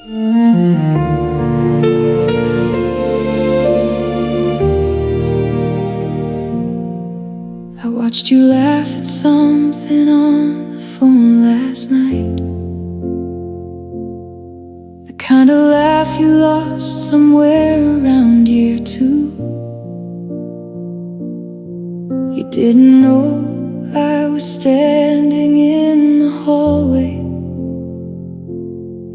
I watched you laugh at something on the phone last night. The kind of laugh you lost somewhere around year two. You didn't know I was standing in the hallway,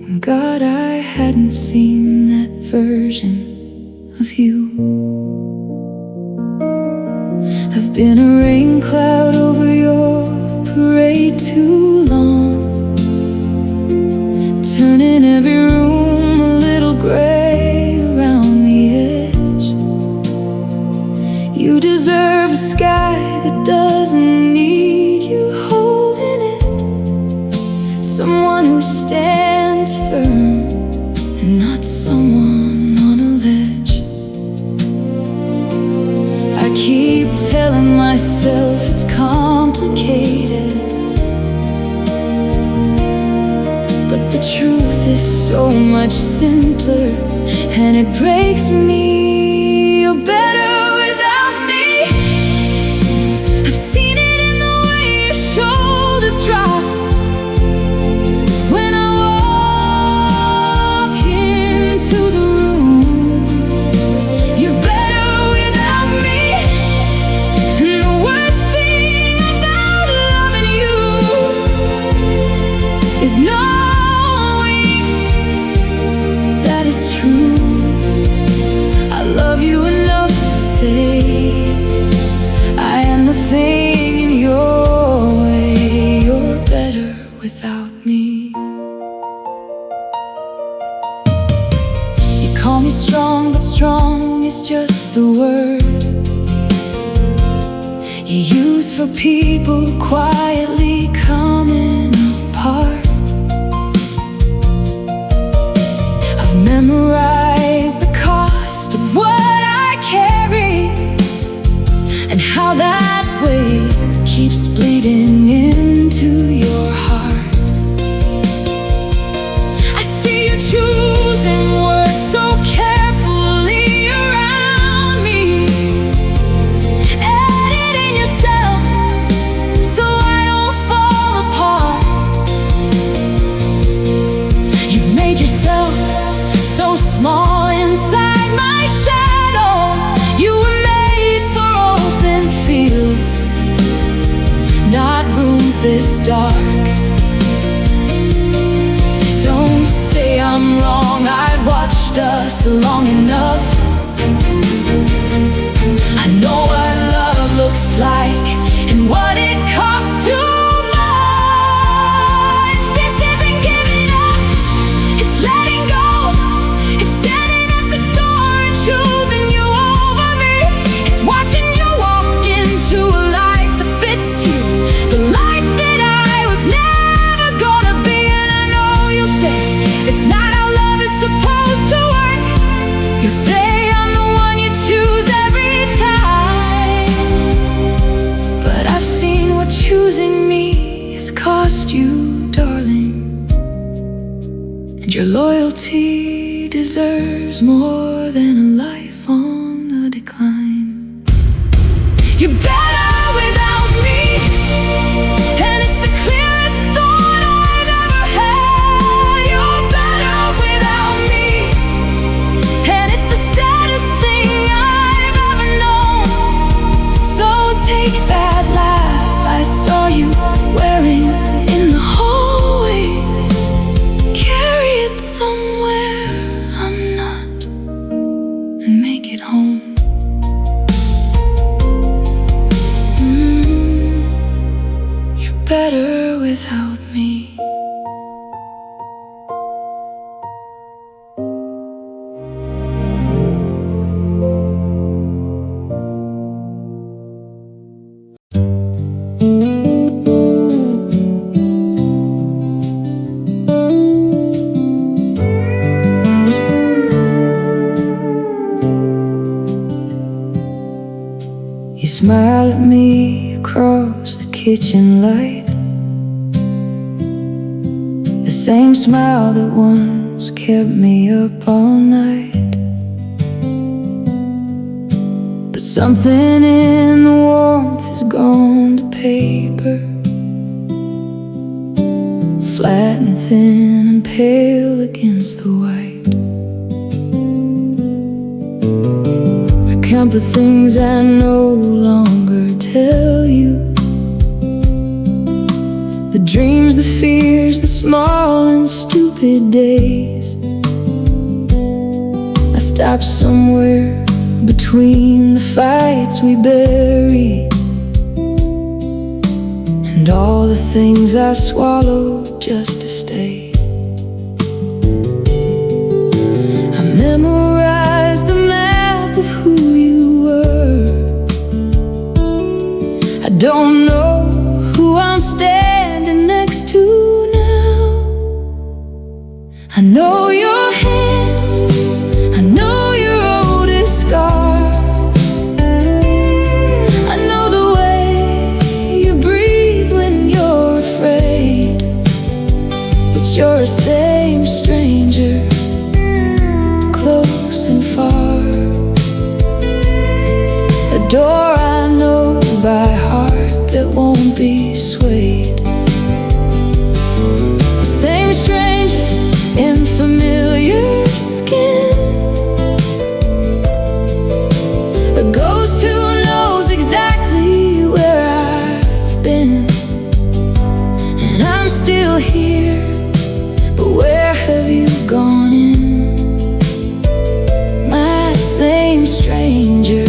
and God, I hadn't seen that version of you. I've been a rain cloud over your parade too long, turning every room a little gray around the edge. You deserve a sky that doesn't need you holding it, someone who stands firm and not someone on a ledge. I keep telling myself it's complicated, but the truth is so much simpler, and it breaks me. You're better without me. I've seen it in the way your shoulders drop when I walk into the room. You're better without me, and the worst thing about loving you is knowing that it's true. I love you enough to say I am the thing in your way. You're better without me. You call me strong, but strong is just the word you use for people quietly coming apart. I've memorized the cost of what I carry, and how that weight keeps bleeding into your heart. I see you choosing words so carefully around me, editing yourself so I don't fall apart. You've made yourself so small inside my shadow. You were made for open fields, not rooms this dark. Don't say I'm wrong, I've watched us long enough. I know what love looks like and what it costs too much. This isn't giving up, it's letting go. It's standing at the door and choosing you over me. It's watching you walk into a life that fits you, the life that I was never gonna be. And I know you'll say it's not how love is supposed to work. You'll say I'm the one you choose every time, but I've seen what choosing me has cost you, darling, and your loyalty deserves more than a life on the decline. You're better without me, and it's the clearest thought I've ever had. You're better without me, and it's the saddest thing I've ever known. So take that laugh I saw you wearing in the hallway, carry it somewhere I'm not, and make it home. You're better without me. You smile at me across the kitchen light, the same smile that once walls kept me up all night, but something in the warmth has gone to paper, flat and thin and pale against the white. I count the things I no longer tell you, the dreams, the fears, the small and stupid days. I stopped somewhere between the fights we buried and all the things I swallowed just to stay. I memorized the map of who you were. I don't know who I'm standing next to now. I know your hands, I know your oldest scar, I know the way you breathe when you're afraid, but you're the same stranger, close and far. A door I know by heart that won't be swayed. The same stranger in familiar skin, a ghost who knows exactly where I've been. And I'm still here, but where have you gone in? My same stranger,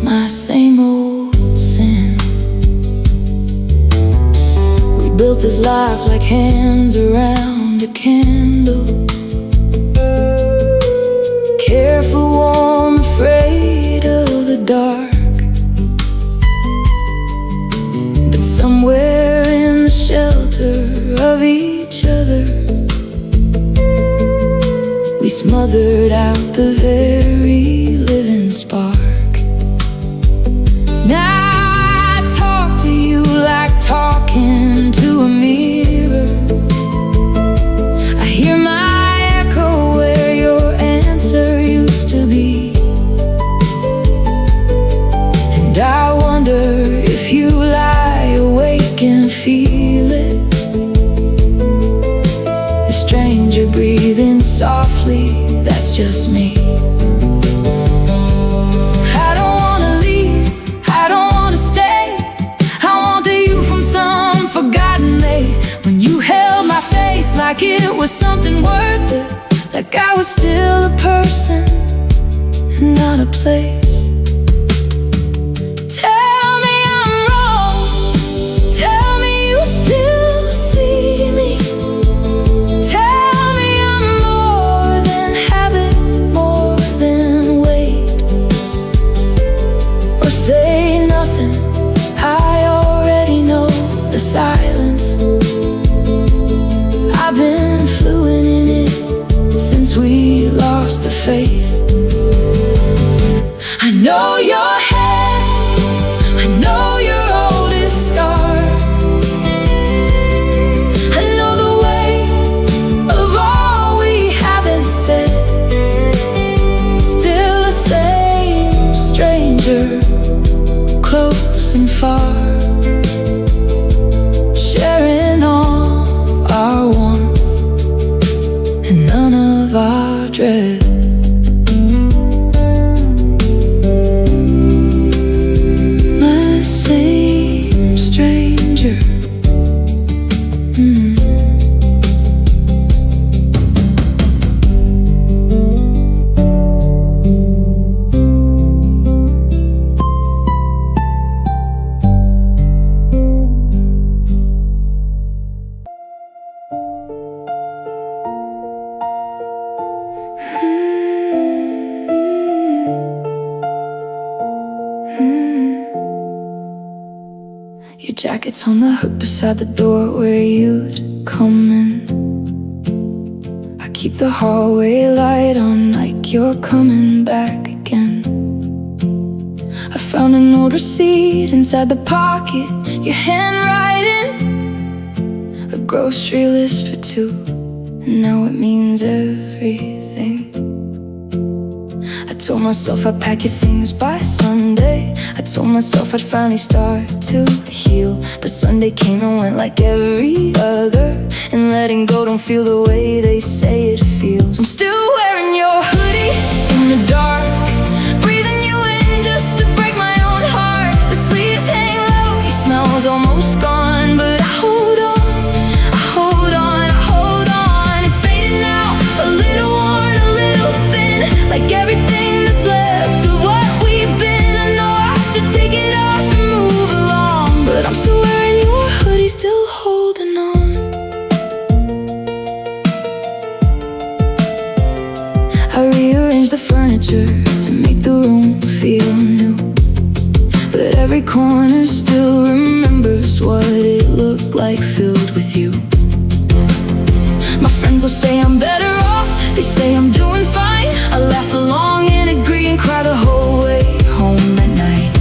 my same old sin. We built this life like hands around a candle, careful, warm, afraid of the dark. But somewhere in the shelter of each other, we smothered out the very living spark. Now I talk to you like talking to a mirror. I hear my echo where your answer used to be, and I wonder if you lie awake and feel it, the stranger breathing softly, that's just me. I don't wanna leave, I don't wanna stay, I want the you from some forgotten day, when you held my face like it was something worth it, like I was still a person and not a place. Tell me I'm wrong, tell me you still see me, tell me I'm more than habit, more than weight, or say nothing, I already know the silence. I've been fluent in it since we lost the faith. I know your hands, I know your oldest scar, I know the weight of all we haven't said. Still the same stranger, close and far, sharing all our warmth and none of our dread. My same stranger. Your jacket's on the hook beside the door where you'd come in. I keep the hallway light on like you're coming back again. I found an old receipt inside the pocket, your handwriting, a grocery list for two, and now it means everything. I told myself I'd pack your things by Sunday. I told myself I'd finally start to heal. But Sunday came and went like every other, and letting go don't feel the way they say it feels. I'm still wearing your hoodie in the dark, breathing you in just to break my own heart. The sleeves hang low, your smell's almost gone, but I hold on, I hold on, I hold on. It's fading now, a little worn, a little thin, like everything that's left of what we've been. I know I should take it off and move along, but I'm still wearing your hoodie, still holding on. I rearranged the furniture to make the room feel new, but every corner still remembers what it looked like filled with you. My friends will say I'm better off, they say I'm doing fine. I laugh along and agree and cry the whole way home at night.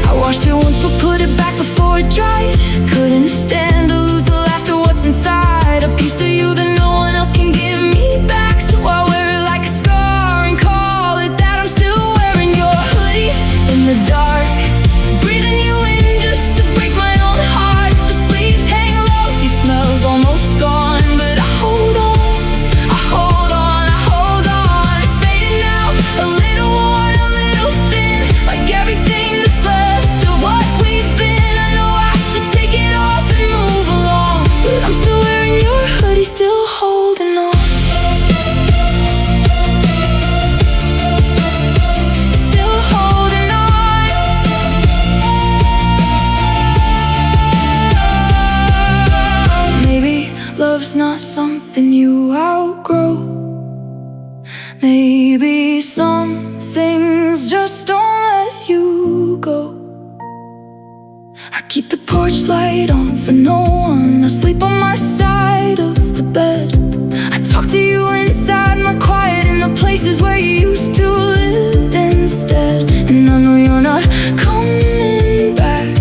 I washed it once but put it back before it dried. Couldn't stand to lose the last of what's inside, a piece of you that no one else can give me back. So I wear it like a scar and call it that. I'm still wearing your hoodie in the dark, breathing you in just to break my own heart. The sleeves hang low, your smell's almost gone, but I hold on, I hold on, I hold on. It's fading now, a little worn, a little thin, like everything that's left of what we've been. I know I should take it off and move along, but I'm still wearing your hoodie, still holding on. Still holding on. Maybe love's not something you outgrow. Maybe some things just don't let you go. I keep the porch light on for no one. I sleep on my side of the bed. I talk to you inside my quiet, in the places where you used to live instead. And I know you're not coming back.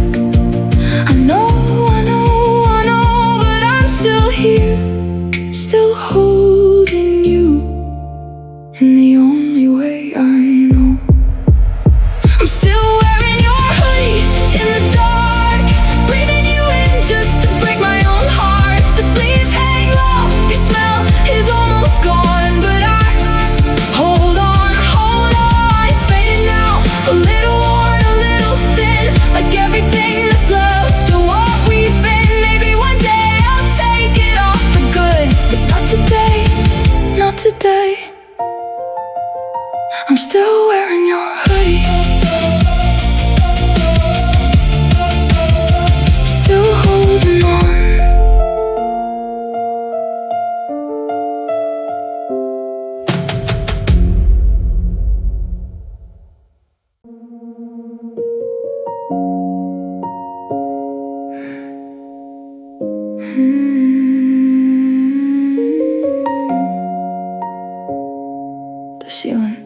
I know, I know, I know, but I'm still here, still holding you in the only way I know. I'm still wearing your hoodie in the dark, breathing you in just to break my own heart. The sleeves hang low, your smell is almost gone, but I hold on, hold on. It's fading now, a little worn, a little thin, like everything that's left of what we've been. Maybe one day I'll take it off for good, but not today, not today. I'm still wearing your hoodie, still holding on. The ceiling.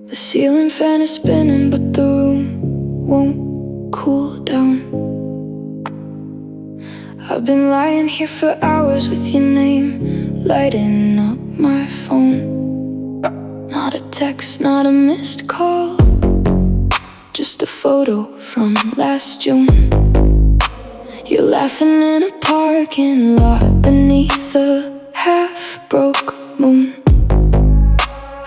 The ceiling fan is spinning, but the room won't cool down. I've been lying here for hours with your name lighting up my phone. Not a text, not a missed call, just a photo from last June. You're laughing in a parking lot beneath a half-broke moon.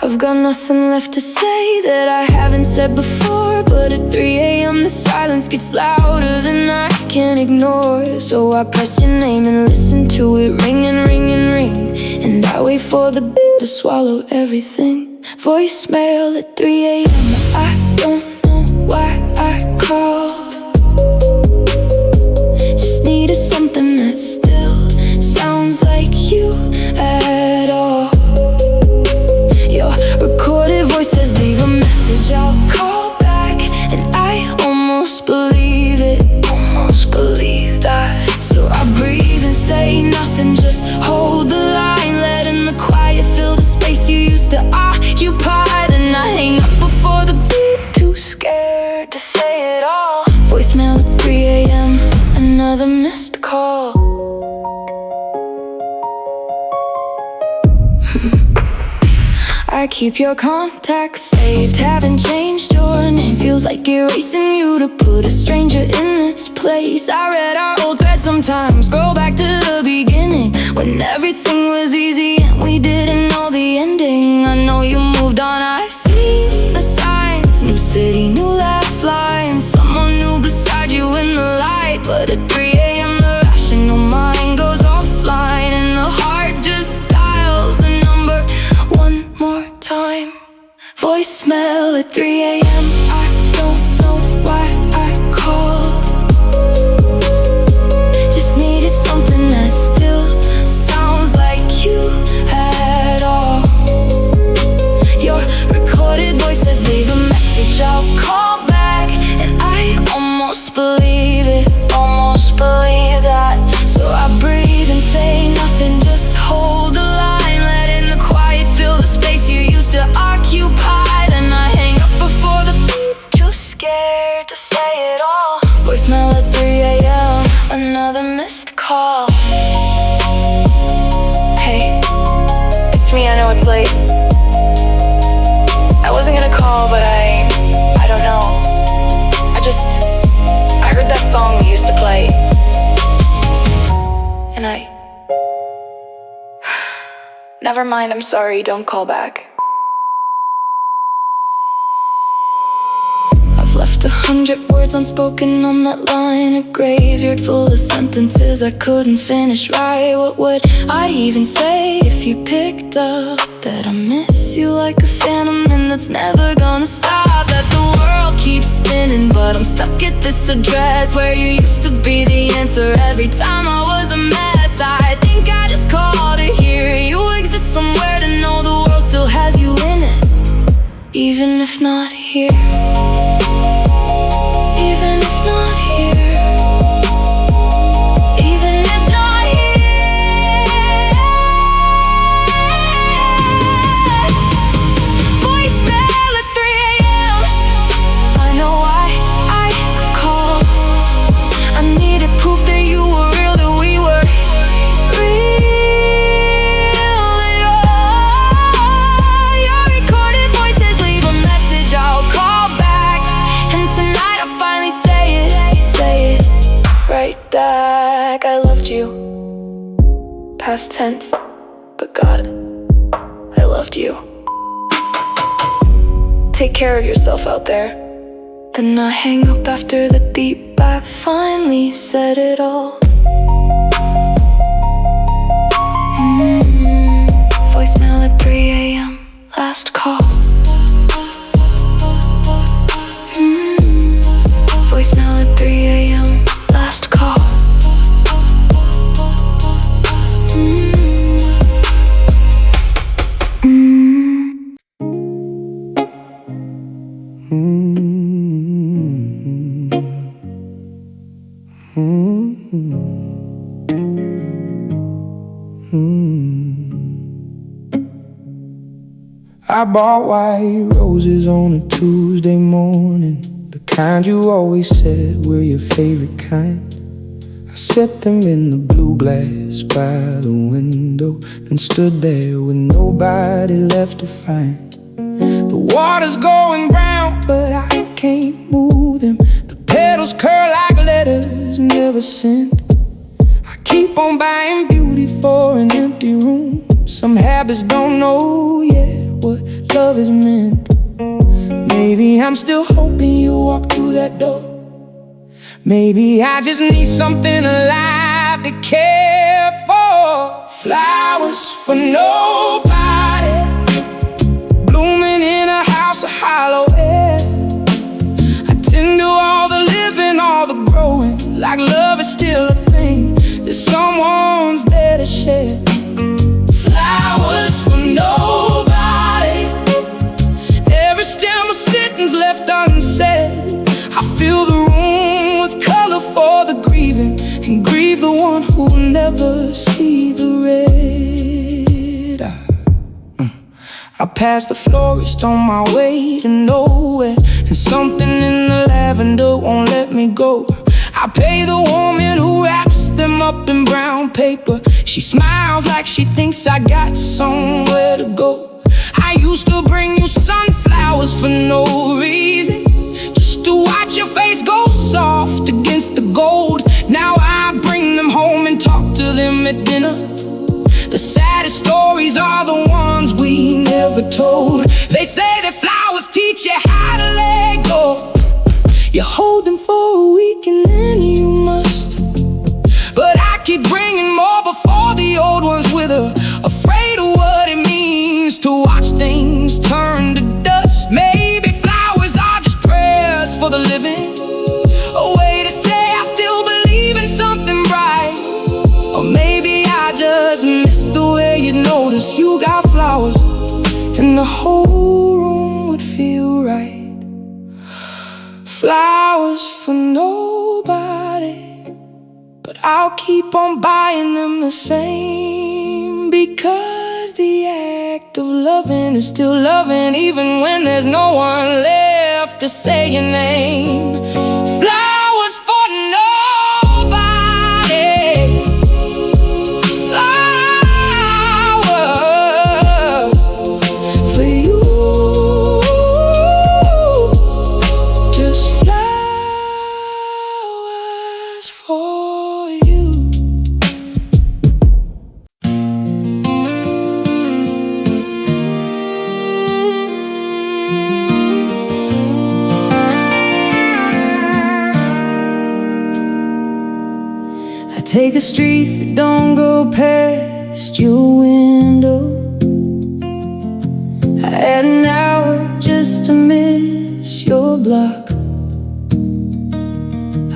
I've got nothing left to say that I haven't said before, but at 3 a.m. the silence gets louder than I can ignore. So I press your name and listen to it ring and ring and ring, and I wait for the beat to swallow everything. Voicemail at 3 a.m. I don't know why I called. Just needed something that still sounds like you at all. Your recorded voice says leave a message, I'll call back, and I almost believe it, almost believe that. So I breathe and say nothing, just hold the line, letting the quiet fill the space you used to occupy. Then I hang up before the beat, too scared to say it all. Voicemail at 3 a.m. another another missed call. I keep your contacts saved, haven't changed your name. Feels like erasing you to put a stranger in its place. I read our old threads sometimes, scroll back to the beginning, when everything was easy and we didn't know the ending. I know you moved on, I've seen the signs. New city, new lifeline, someone new beside you in the light. But at 3 a.m. the rational mind goes offline, and the heart just dials the number one more time. Voicemail at 3 a.m. I don't know why I called. Just needed something that still sounds like you at all. Your recorded voice says leave a message, I'll call back. And I almost believe it, almost believe that. So I breathe and say nothing, just hold the line. Let in the quiet, fill the space you used to occupy. Then I hang up before the beep, too scared to say it all. Voicemail at 3 a.m., another missed call. Hey, it's me, I know it's late. I wasn't gonna call, but I don't know. I heard that song we used to play, and never mind, I'm sorry, don't call back. I've left 100 words unspoken on that line, a graveyard full of sentences I couldn't finish right. What would I even say if you picked up that I miss you like a phantom and that's never gonna stop? That the world keeps spinning, but I'm stuck at this address where you used to be the answer every time I was a mess. I think I just called to hear you exist somewhere, to know the world still has you in it, even if not here. Even if not here. Even if not here. Voicemail at 3 a.m. I know why I called. I needed proof that you were real, that we were real at all. Your recorded voices leave a message, I'll call back. And tonight I'll finally say it right back. I loved you, past tense, but God, I loved you. Take care of yourself out there. Then I hang up after the beep, I finally said it all. Voicemail at 3 a.m., last call. Voicemail at 3 a.m., last call. I bought white roses on a Tuesday morning, the kind you always said were your favorite kind. I set them in the blue glass by the window and stood there with nobody left to find. The water's going brown, but I can't move them. The petals curl like letters never sent. I keep on buying beauty for an empty room. Some habits don't know yet what love is meant. Maybe I'm still hoping you walk through that door. Maybe I just need something alive to care for. Flowers for nobody, blooming in a house of hollow air. I tend to all the living, all the growing, like love is still a thing that someone's there to share. Flowers for nobody, every stem of sitting's left unsaid. I fill the room with color for the grieving, and grieve the one who'll never see the red. I passed the florist on my way to nowhere, and something in the lavender won't let me go. I pay the woman who wraps them up in brown paper. She smiles like she thinks I got somewhere to go. I used to bring you sunflowers for no reason, just to watch your face go soft against the gold. Now I bring them home and talk to them at dinner. The saddest stories are the ones we never told. They say that flowers teach you how to let go. You hold them for a week and then you must. But I keep bringing more before the old ones wither, afraid of what it means to watch things turn to dust. Maybe flowers are just prayers for the living, a way to say I still believe in something bright. Or maybe I just miss the way you notice you got flowers and the whole room would feel right. Flowers for nobody, but I'll keep on buying them the same, because the act of loving is still loving, even when there's no one left to say your name. Flowers for nobody, flowers for you, just flowers for you. I take the streets that don't go past your window. I add an hour just to miss your block.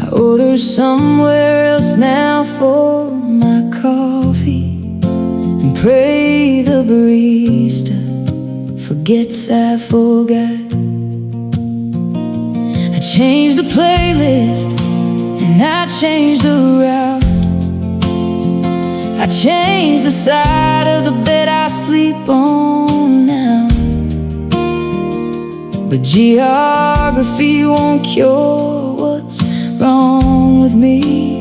I order somewhere else now for my coffee, and pray the barista forgets I forgot. I change the playlist and I change the route. I change the side of the bed I sleep on now. But geography won't cure what's wrong with me.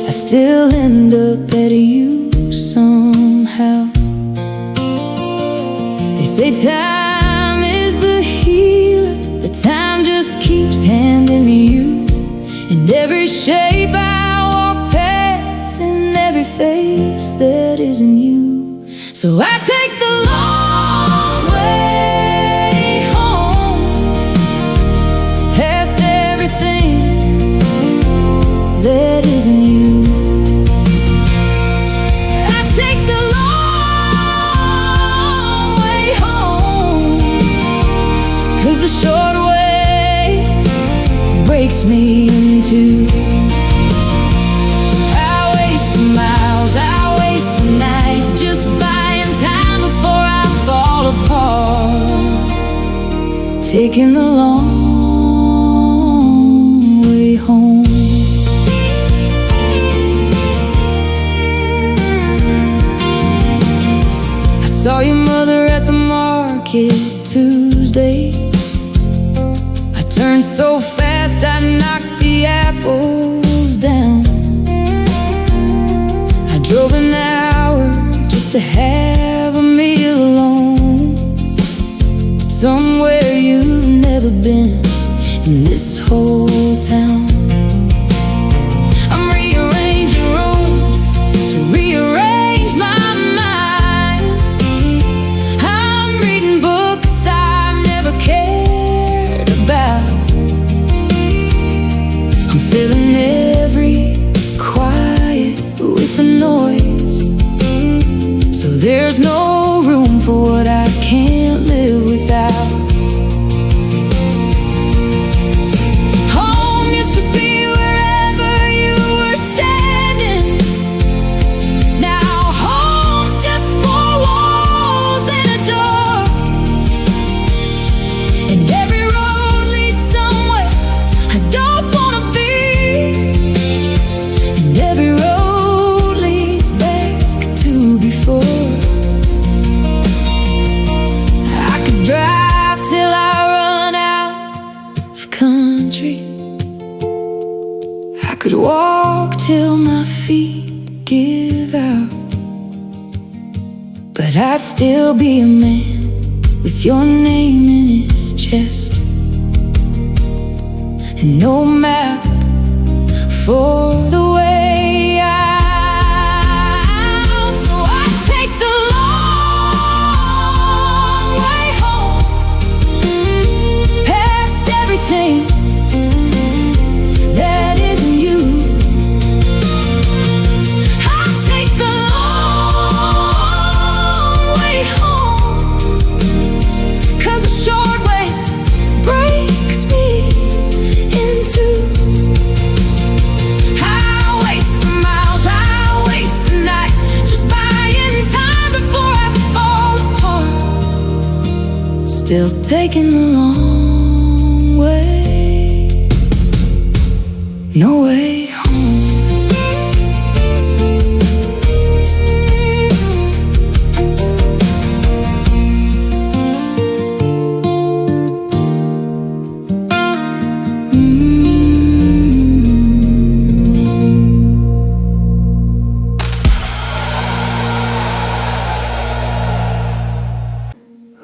I still end up at you somehow. They say time is the healer, but time just keeps handing me you. In every shape I walk past, in every face that isn't you. So I take the long way home, past everything that isn't you. I take the long way home, 'cause the short way breaks me in two. I waste the miles, I waste the night, just buying time before I fall apart, taking the long way home. I saw your mother at the market Tuesday. I turned so fast I knocked the apples down. I drove an hour just to have a meal alone, somewhere you've never been in this whole town. I'm rearranging rooms to rearrange my mind. I'm reading books I never cared about. I'm filling every quiet with the noise, so there's no room for what I can't live without. Home used to be wherever you were standing. Now home's just four walls and a door, and every road leads somewhere I don't wanna be, and every road leads back to before. I could drive till I run out of country, could walk till my feet give out, but I'd still be a man with your name in his chest, and no map for the way out. So I take the long way home, past everything that isn't you. I take the long way home, 'cause the short way breaks me in two. I waste the miles, I waste the night, just buying time before I fall apart. Still taking the long way, no way home.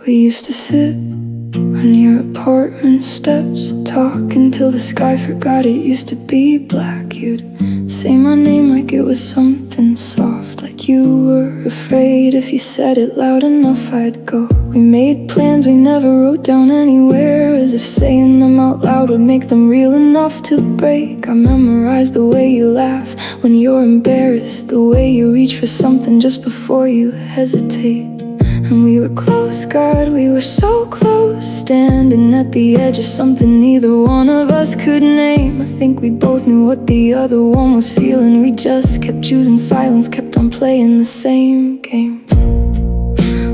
We used to sit on your apartment steps, talk until the sky forgot it used to be black. You'd say my name like it was something soft, like you were afraid if you said it loud enough I'd go. We made plans we never wrote down anywhere, as if saying them out loud would make them real enough to break. I memorized the way you laugh when you're embarrassed, the way you reach for something just before you hesitate. And we were close, God, we were so close, standing at the edge of something neither one of us could name. I think we both knew what the other one was feeling. We just kept choosing silence, kept on playing the same game.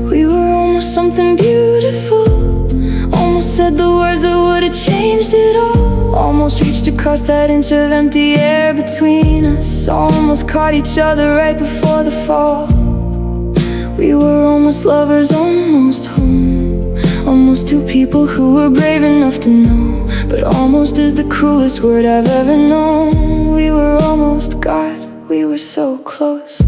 We were almost something beautiful, almost said the words that would have changed it all, almost reached across that inch of empty air between us, almost caught each other right before the fall. We were almost lovers, almost home, almost two people who were brave enough to know. But almost is the cruelest word I've ever known. We were almost God, we were so close.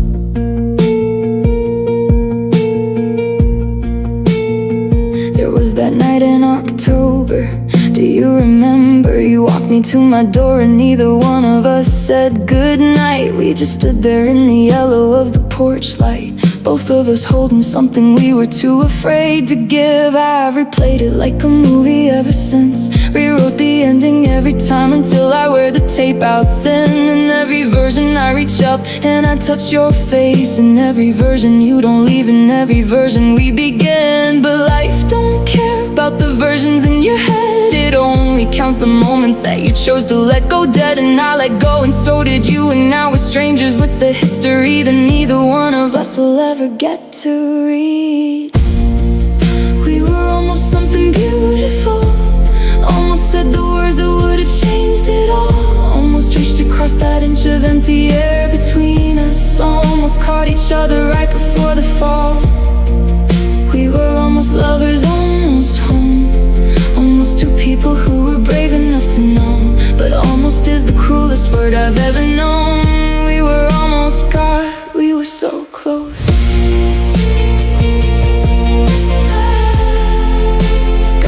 There was that night in October, do you remember? You walked me to my door and neither one of us said goodnight. We just stood there in the yellow of the porch light, both of us holding something we were too afraid to give. I've replayed it like a movie ever since, rewrote the ending every time until I wear the tape out thin. In every version I reach up and I touch your face, in every version you don't leave, in every version we begin. But life don't care about the versions in your head, it only counts the moments that you chose to let go dead. And I let go and so did you, and now we're strangers with a history that neither one of us will ever get to read. We were almost something beautiful, almost said the words that would have changed it all, almost reached across that inch of empty air between us, almost caught each other right before the fall. We were almost lovers, almost home, almost two people who were brave enough to know. But almost is the cruelest word I've ever known. We were almost God, we were so close.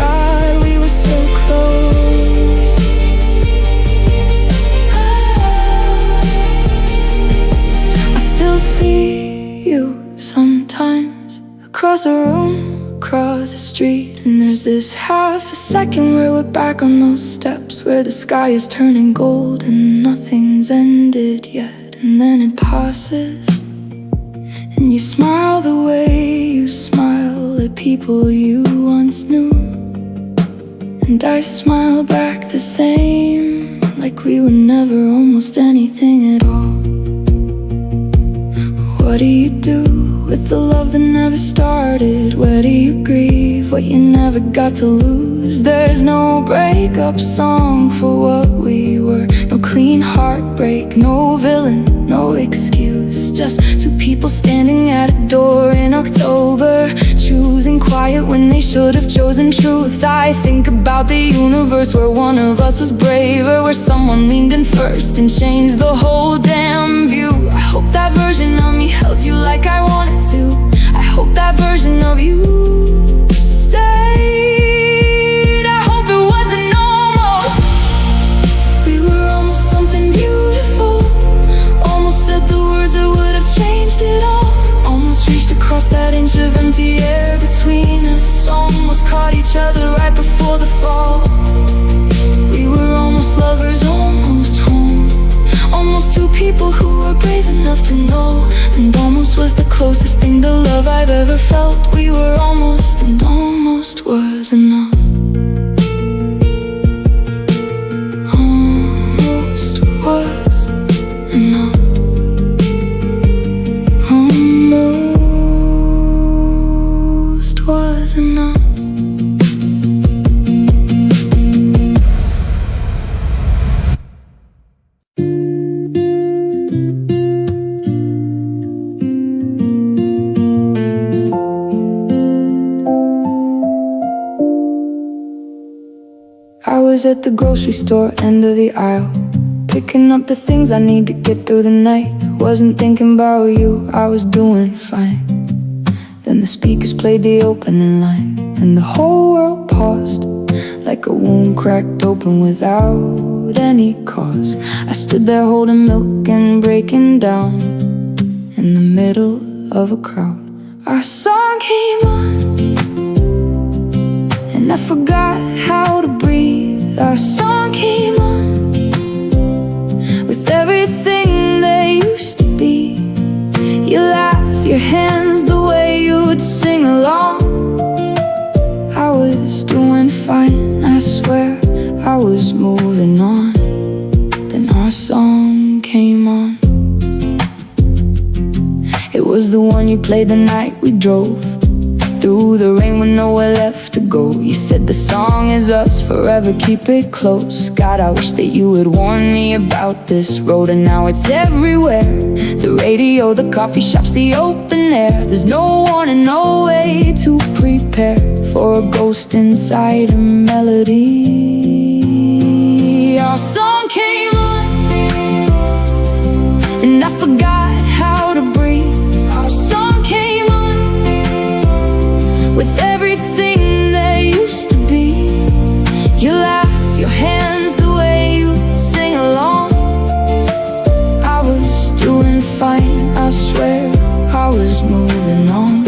God, we were so close. I still see you sometimes, across a room, across the street, and there's this half a second where we're back on those steps, where the sky is turning gold and nothing's ended yet. And then it passes, and you smile the way you smile at people you once knew, and I smile back the same, like we were never almost anything at all. What do you do with the love that never started? Where do you grieve what you never got to lose? blues. There's no breakup song for what we were. No clean heartbreak, no villain, no excuse. Just two people standing at a door in October, choosing quiet when they should have chosen truth. I think about the universe where one of us was braver, where someone leaned in first and changed the whole damn view. I hope that version of me held you like I wanted to. I hope that version of you stayed. I hope it wasn't almost. We were almost something beautiful. Almost said the words that would have changed it all. Almost reached across that inch of empty air between us. Almost caught each other right before the fall. We were almost lovers, almost home. Almost two people who were brave enough to know. And almost was the closest thing to love I've ever felt. We were almost, and almost was enough. Almost was enough. Almost was enough. I was at the grocery store, end of the aisle, picking up the things I need to get through the night. Wasn't thinking about you, I was doing fine. Then the speakers played the opening line, and the whole world paused, like a wound cracked open without any cause. I stood there holding milk and breaking down in the middle of a crowd. Our song came on, and I forgot how to breathe. Our song came on, with everything that used to be. You laugh, your hands, the way you would sing along. I was doing fine, I swear I was moving on. Then our song came on. It was the one you played the night we drove through the rain with nowhere left to go. You said the song is us forever, keep it close. God, I wish that you would warn me about this road. And now it's everywhere, the radio, the coffee shops, the open air. There's no warning, no way to prepare for a ghost inside a melody. Our song came on, and I forgot how to breathe. Our song came on, with everything that used to be. You laugh, your hands, the way you sing along. I was doing fine, I swear I was moving on.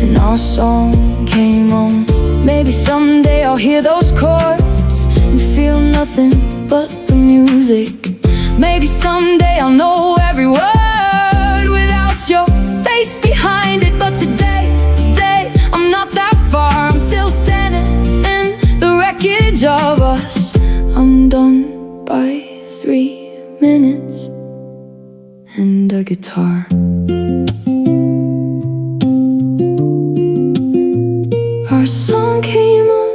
And our song came on. Maybe someday I'll hear those chords and feel nothing but the music. Maybe someday I'll know every word without your face behind it. But today I'm not that far. I'm still standing in the wreckage of us. I'm done by 3 minutes and a guitar. Our song came on,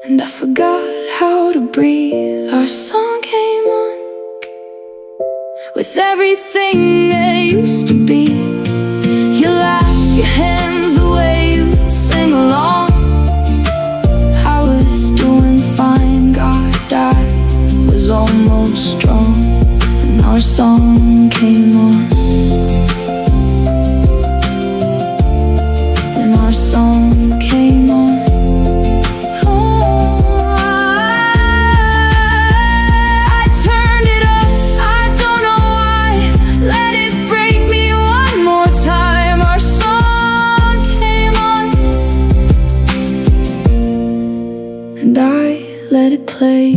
and I forgot how to breathe. Our song came on, with everything that used to be. You laugh, your hands, the way you sing along. I was doing fine, God, I was almost strong. And our song came on. And our song came on. And I let it play.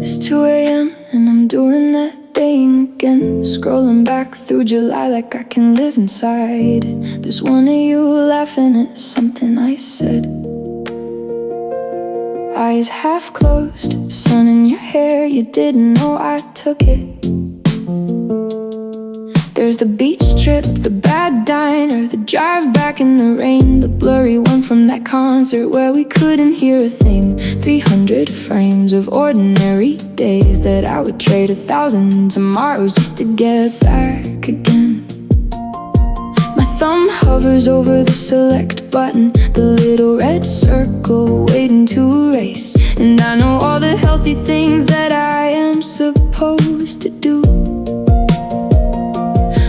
It's 2 a.m. and I'm doing that thing again, scrolling back through July like I can live inside it. There's one of you laughing at something I said. eyes half closed, sun in your hair, you didn't know I took it. There's the beach trip, the bad diner, the drive back in the rain, the blurry one from that concert where we couldn't hear a thing. 300 frames of ordinary days that I would trade 1,000 tomorrows just to get back again. My thumb hovers over the select button, the little red circle waiting to erase. And I know all the healthy things that I am supposed to do,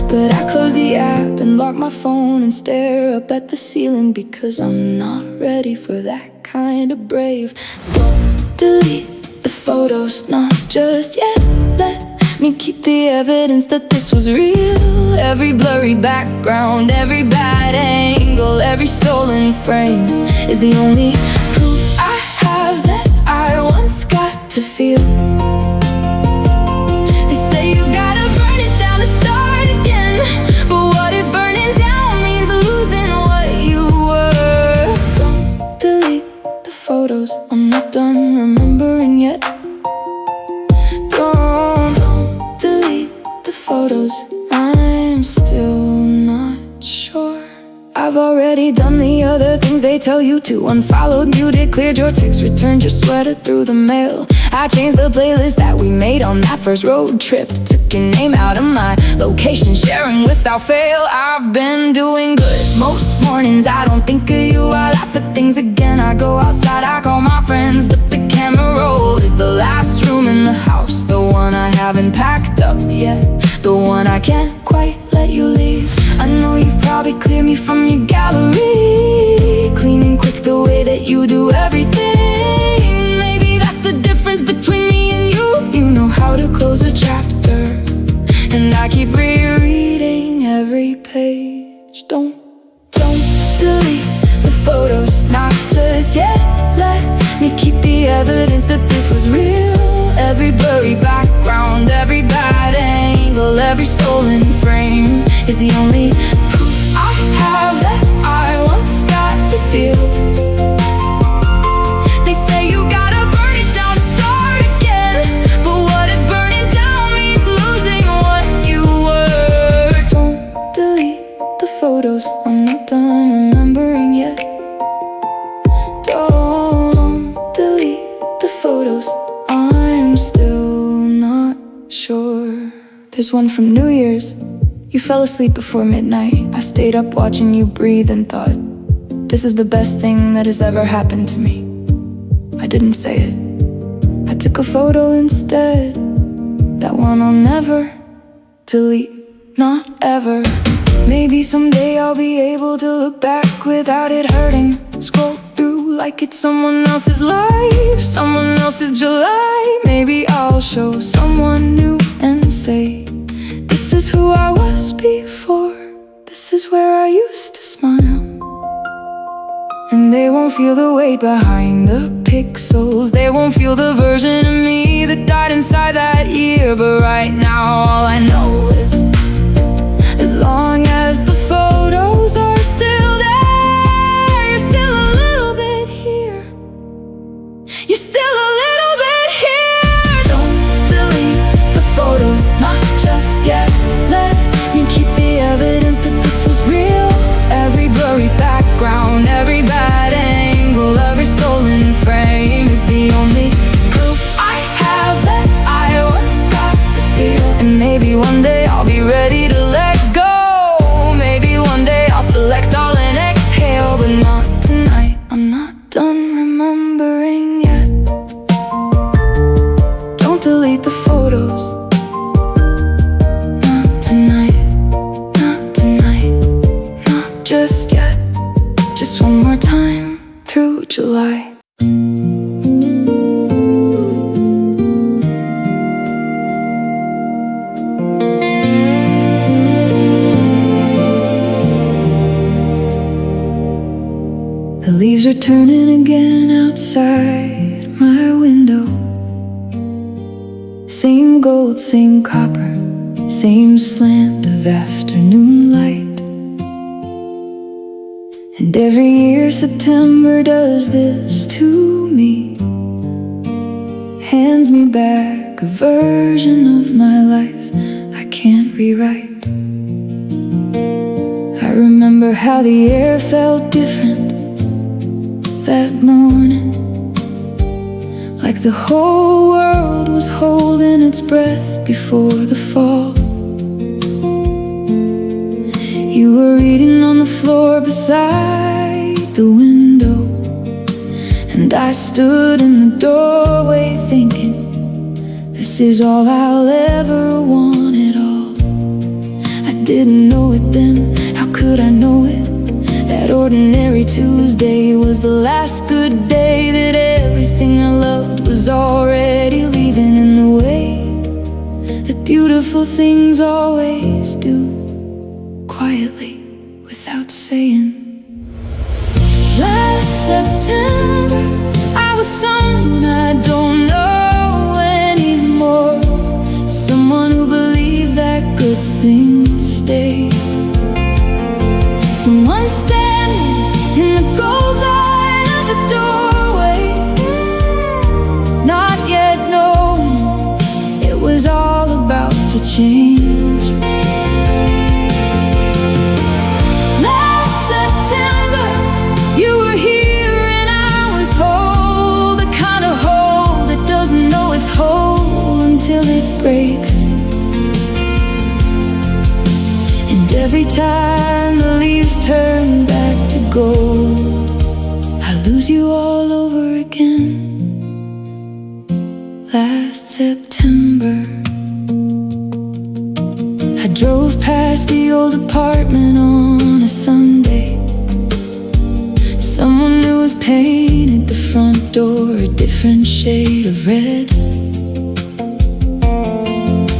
but I close the app and lock my phone and stare up at the ceiling, because I'm not ready for that kind of brave. Don't delete the photos, not just yet. Let me keep the evidence that this was real. Every blurry background, every bad angle, every stolen frame is the only proof I have that I once got to feel. They say you gotta burn it down to start again, but what if burning down means losing what you were? Don't delete the photos, I'm not done remembering yet. Don't delete the photos, I'm still not sure. I've already done the other things they tell you to. Unfollowed, muted, cleared your text, returned your sweater through the mail. I changed the playlist that we made on that first road trip. Took your name out of my location, sharing without fail. I've been doing good. Most mornings I don't think of you, I laugh at things again. I go outside, I call my friends, but the camera roll is the last room in the house, the one I haven't packed up yet, the one I can't quite let you leave. I know you've probably cleared me from your gallery, cleaning quick the way that you do everything. Maybe that's the difference between me and you. You know how to close a chapter, and I keep rereading every page. Don't delete the photos, not just yet. Let me keep the evidence that this was real. Every blurry background, every bad angle, every stolen frame is the only proof I have that I once got to feel. They say you gotta burn it down to start again, but what if burning down means losing what you were? Don't delete the photos, I'm not done remembering yet. Don't delete the photos, I'm still not sure. There's one from New Year's. You fell asleep before midnight. I stayed up watching you breathe and thought, this is the best thing that has ever happened to me. I didn't say it, I took a photo instead. That one I'll never delete, not ever. Maybe someday I'll be able to look back without it hurting. Scroll through like it's someone else's life, someone else's July. Maybe I'll show someone new and say, this is who I was before, this is where I used to smile. And they won't feel the weight behind the pixels, they won't feel the version of me that died inside that year. But right now all I know is, as long as the photos are still there, you're still a little bit here, you're still a little bit here. Don't delete the photos, not just yet. Let me keep the evidence that this was real. Every blurry background, every bad angle, every stolen frame is the only proof I have that I once got to feel. And maybe one day I'll be ready to let go. Maybe one day I'll select all and exhale, but not tonight. I'm not done remembering yet. Don't delete the photos, not tonight, not tonight, not just yet. Just one more time through July. The leaves are turning again outside my window. Same gold, same copper, same slant of afternoon light. And every year September does this to me. hands me back a version of my life I can't rewrite. I remember how the air felt different that morning, like the whole world was holding its breath before the fall. You were reading on the floor beside the window, and I stood in the doorway thinking, this is all I'll ever want at all. I didn't know it then, how could I know it? That ordinary Tuesday was the last good day, that everything I loved was already leaving in the way that beautiful things always do, quietly, without saying. Last September, I was someone I don't know anymore, someone who believed that good things stay, someone standing in the gold light of the doorway, not yet knowing it was all about to change. Till it breaks, and every time the leaves turn back to gold, I lose you all over again. Last September, I drove past the old apartment on a Sunday. Someone new was painted the front door a different shade of red.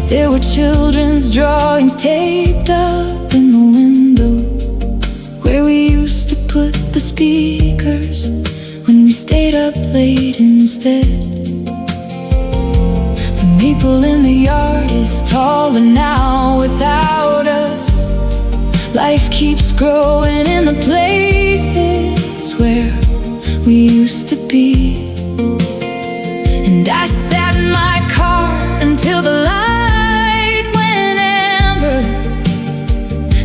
There were children's drawings taped up in the window, where we used to put the speakers when we stayed up late instead. The maple in the yard is taller now without us. Life keeps growing in the places where we used to be. And I sat in my car until the light,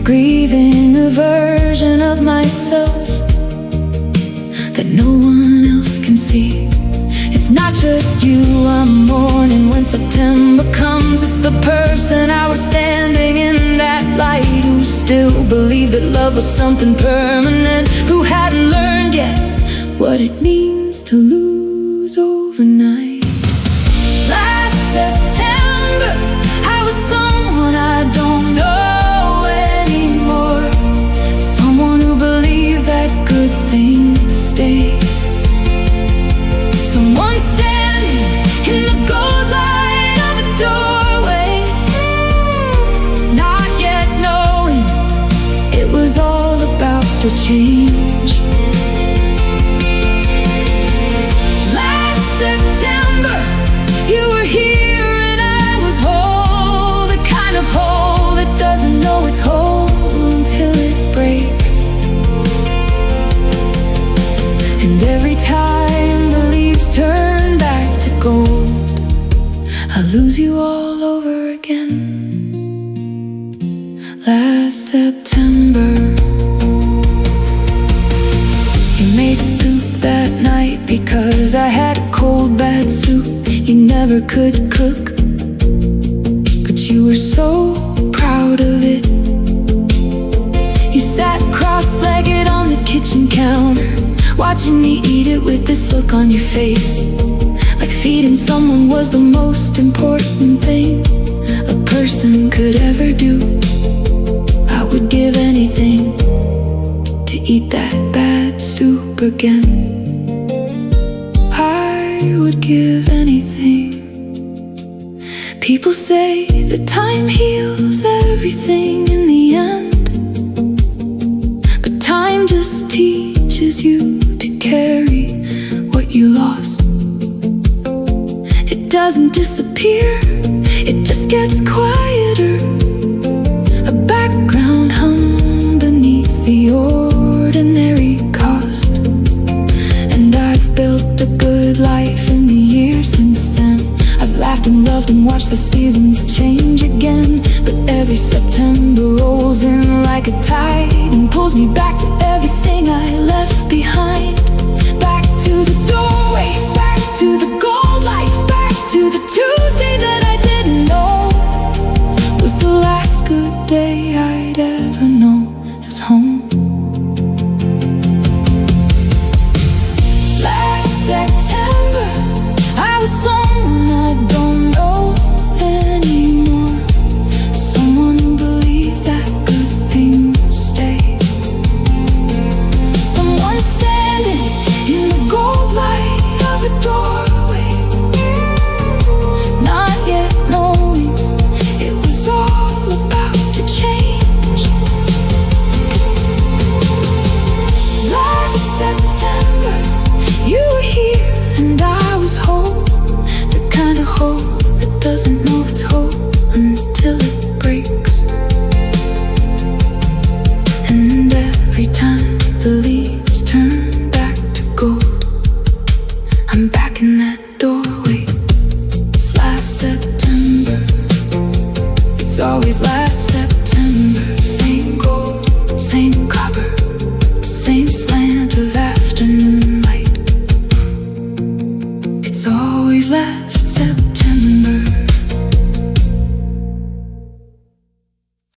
grieving a version of myself that no one else can see. It's not just you I'm mourning when September comes. It's the person I was standing in that light, who still believed that love was something permanent, who hadn't learned yet what it means to lose overnight. Last September, I was someone I don't know, good things stay, someone standing in the gold light of the doorway, not yet knowing it was all about to change. Last September, you were here and I was whole, the kind of hole that doesn't know it's whole until it breaks. And every time the leaves turn back to gold, I lose you all over again. Last September, you made soup that night because I had a cold bad soup. You never could cook, but you were so proud of it. You sat cross-legged on the kitchen counter, watching me eat it with this look on your face, like feeding someone was the most important thing a person could ever do. I would give anything to eat that bad soup again. I would give anything. People say that time heals everything in the end, but time just teaches you to carry what you lost. It doesn't disappear, it just gets quieter, a background hum beneath the ordinary cost. And I've built a good life in the years since then, loved and watched the seasons change again. But every September rolls in like a tide and pulls me back to everything I left behind. Back to the doorway, back to the gold light, back to the Tuesday that I didn't know was the last good day I'd ever know as home. Last September, I was someone I don't know anymore. Someone who believed that good things stay. Someone standing in the gold light of a doorway, not yet knowing it was all about to change. Last September, you were here and I was whole. The kind of whole that doesn't know it's whole until it breaks. And every time the leaves turn back to gold, I'm back in that doorway. It's last September, it's always last September. Same gold, same copper, same slant of afternoon light. It's always last September.